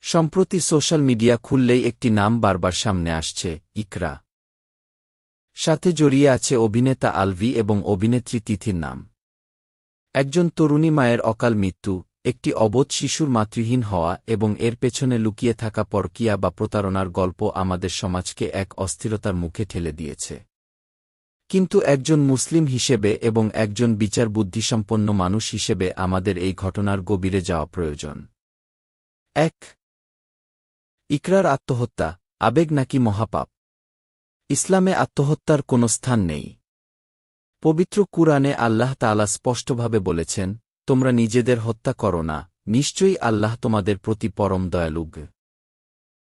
সম্প্রতি social media খুললেই একটি নাম বারবার সামনে আসছে, ইকরা। সাথে জড়িয়ে আছে অভিনেতা আলভি এবং অভিনেত্রী তিথির নাম। একজন তরুণী মায়ের অকাল মৃত্যু, একটি অবোধ শিশুর মাতৃহীন হওয়া এবং এর পেছনে লুকিয়ে থাকা পরকীয়া বা প্রতারণার গল্প আমাদের সমাজকে এক অস্থিরতার মুখে ঠেলে দিয়েছে। কিন্তু একজন মুসলিম হিসেবে এবং একজন বিচার বুদ্ধিসম্পন্ন মানুষ হিসেবে আমাদের এই ঘটনার গভীরে যাওয়া প্রয়োজন। ১. ইকরার আত্মহত্যা, আবেগ নাকি মহাপাপ? ইসলামে আত্মহত্যার কোনো স্থান নেই। পবিত্র কুরআনে আল্লাহ তাআলা স্পষ্টভাবে বলেছেন, তোমরা নিজেদের হত্যা করো না, নিশ্চয়ই আল্লাহ তোমাদের প্রতি পরম দয়ালু।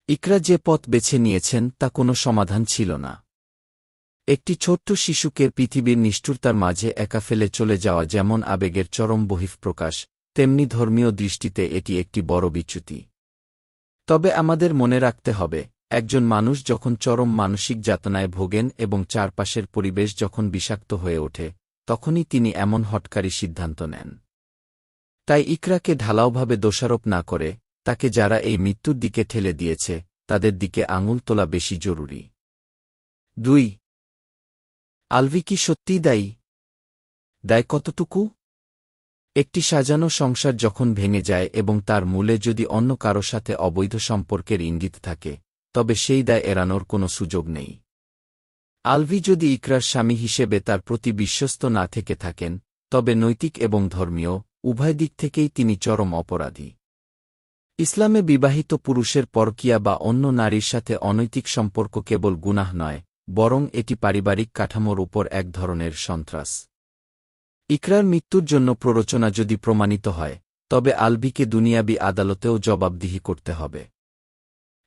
ইকরা যে পথ বেছে নিয়েছেন তা কোনো সমাধান ছিল না। একটি ছোট্ট শিশুকে পৃথিবীর নিষ্ঠুরতার মাঝে একা ফেলে চলে যাওয়া যেমন আবেগের চরম বহিঃপ্রকাশ, তেমনি ধর্মীয় দৃষ্টিতে এটি একটি বড় বিচ্যুতি। তবে আমাদের মনে রাখতে হবে, একজন মানুষ যখন চরম মানসিক যাতনায় ভোগেন এবং চারপাশের পরিবেশ যখন বিষাক্ত হয়ে ওঠে, তখনই তিনি এমন হঠকারী সিদ্ধান্ত নেন। তাই ইকরাকে ঢালাওভাবে দোষারোপ না করে, তাকে যারা এই মৃত্যুর দিকে ঠেলে দিয়েছে, তাদের দিকে আঙুল তোলা বেশি জরুরি। ২. আলভি কি সত্যিই দায়ী? দায় কতটুকু? একটি সাজানো সংসার যখন ভেঙে যায় এবং তার মূলে যদি অন্য কারো সাথে অবৈধ সম্পর্কের ইঙ্গিত থাকে, তবে সেই দায় এড়ানোর কোনো সুযোগ নেই। আলভি যদি ইকরার স্বামী হিসেবে তার প্রতি বিশ্বস্ত না থেকে থাকেন, তবে নৈতিক এবং ধর্মীয়, উভয় দিক থেকেই তিনি চরম অপরাধী। ইসলামে বিবাহিত পুরুষের পরকীয়া বা অন্য নারীর সাথে অনৈতিক সম্পর্ক কেবল গুনাহ নয়, বরং এটি পারিবারিক কাঠামোর উপর এক ধরনের সন্ত্রাস। ইকরার মৃত্যুর জন্য প্ররোচনা যদি প্রমাণিত হয়, তবে আলভিকে দুনিয়াবি আদালতেও জবাবদিহি করতে হবে।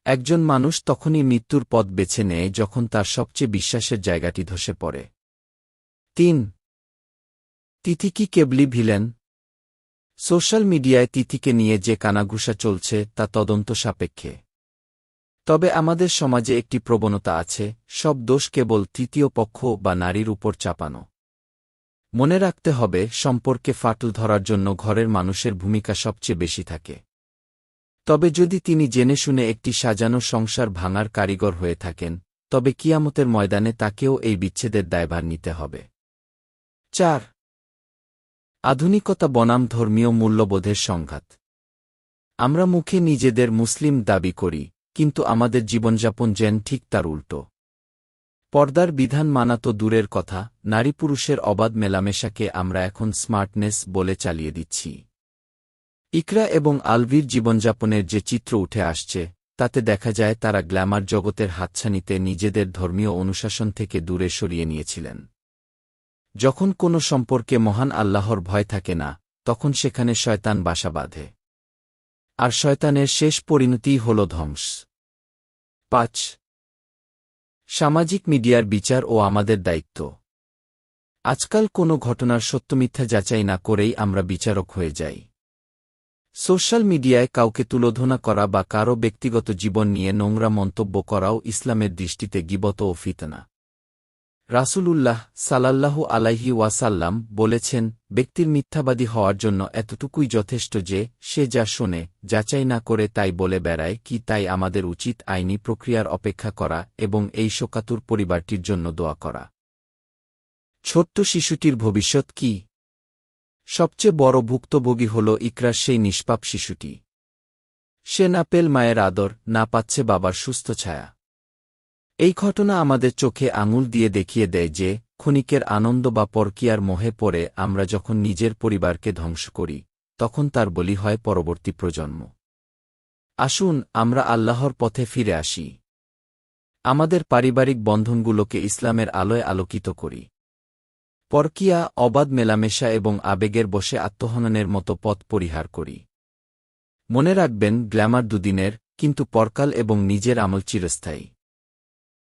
একজন মানুষ তখনই মৃত্যুর পথ বেছে নেয় যখন তার সবচেয়ে বিশ্বাসের জায়গাটি ধসে পড়ে। ৩. তিথি কি কেবলই ভিলেন? সোশ্যাল মিডিয়ায় তিথিকে নিয়ে যে কানাঘুষা চলছে তা তদন্ত সাপেক্ষে। তবে আমাদের সমাজে একটি প্রবণতা আছে, সব দোষ কেবল তৃতীয় পক্ষ বা নারীর উপর চাপানো। মনে রাখতে হবে, সম্পর্কে ফাটল ধরার জন্য ঘরের মানুষের ভূমিকা সবচেয়ে বেশি থাকে। তবে যদি তিনি জেনে শুনে একটি সাজানো সংসার ভাঙার কারিগর হয়ে থাকেন, তবে কিয়ামতের ময়দানে তাকেও এই বিচ্ছেদের দায়ভার নিতে হবে। ৪. আধুনিকতা বনাম ধর্মীয় মূল্যবোধের সংঘাত। আমরা মুখে নিজেদের মুসলিম দাবি করি, কিন্তু আমাদের জীবনযাপন যেন ঠিক তার উল্টো। পর্দার বিধান মানা তো দূরের কথা, নারী পুরুষের অবাধ মেলামেশাকে আমরা এখন স্মার্টনেস বলে চালিয়ে দিচ্ছি। ইকরা এবং আলভির জীবনযাপনের যে চিত্র উঠে আসছে, তাতে দেখা যায় তারা গ্ল্যামার জগতের হাতছানিতে নিজেদের ধর্মীয় অনুশাসন থেকে দূরে সরিয়ে নিয়েছিলেন। যখন কোনো সম্পর্কে মহান আল্লাহর ভয় থাকে না, তখন সেখানে শয়তান বাসা বাঁধে। আর শয়তানের শেষ পরিণতিই হল ধ্বংস। ৫. সামাজিক মিডিয়ার বিচার ও আমাদের দায়িত্ব। আজকাল কোনো ঘটনার সত্যমিথ্যা যাচাই না করেই আমরা বিচারক হয়ে যাই। সোশ্যাল মিডিয়ায় কাউকে তুলোধনা করা বা কারও ব্যক্তিগত জীবন নিয়ে নোংরা মন্তব্য করাও ইসলামের দৃষ্টিতে গীবত ও ফিতনা। রাসূলুল্লাহ সাল্লাল্লাহু আলাইহি ওয়াসাল্লাম বলেছেন, ব্যক্তির মিথ্যাবাদী হওয়ার জন্য এতটুকুই যথেষ্ট যে সে যা শোনে, যাচাই না করে তাই বলে বেড়ায় কি। তাই আমাদের উচিত আইনি প্রক্রিয়ার অপেক্ষা করা এবং এই শোকাতুর পরিবারটির জন্য দোয়া করা। ছোট্ট শিশুটির ভবিষ্যৎ কি? সবচেয়ে বড় ভুক্তভোগী হল ইকরার সেই নিষ্পাপ শিশুটি। সে না পেল মায়ের আদর, না পাচ্ছে বাবার সুস্থ ছায়া। এই ঘটনা আমাদের চোখে আঙুল দিয়ে দেখিয়ে দেয় যে, ক্ষণিকের আনন্দ বা পরকীয়ার মোহে পড়ে আমরা যখন নিজের পরিবারকে ধ্বংস করি, তখন তার বলি হয় পরবর্তী প্রজন্ম। আসুন আমরা আল্লাহর পথে ফিরে আসি। আমাদের পারিবারিক বন্ধনগুলোকে ইসলামের আলোয় আলোকিত করি। পরকীয়া, অবাধ মেলামেশা এবং আবেগের বশে আত্মহননের মতো পথ পরিহার করি। মনে রাখবেন, গ্ল্যামার দুদিনের, কিন্তু পরকাল এবং নিজের আমল চিরস্থায়ী।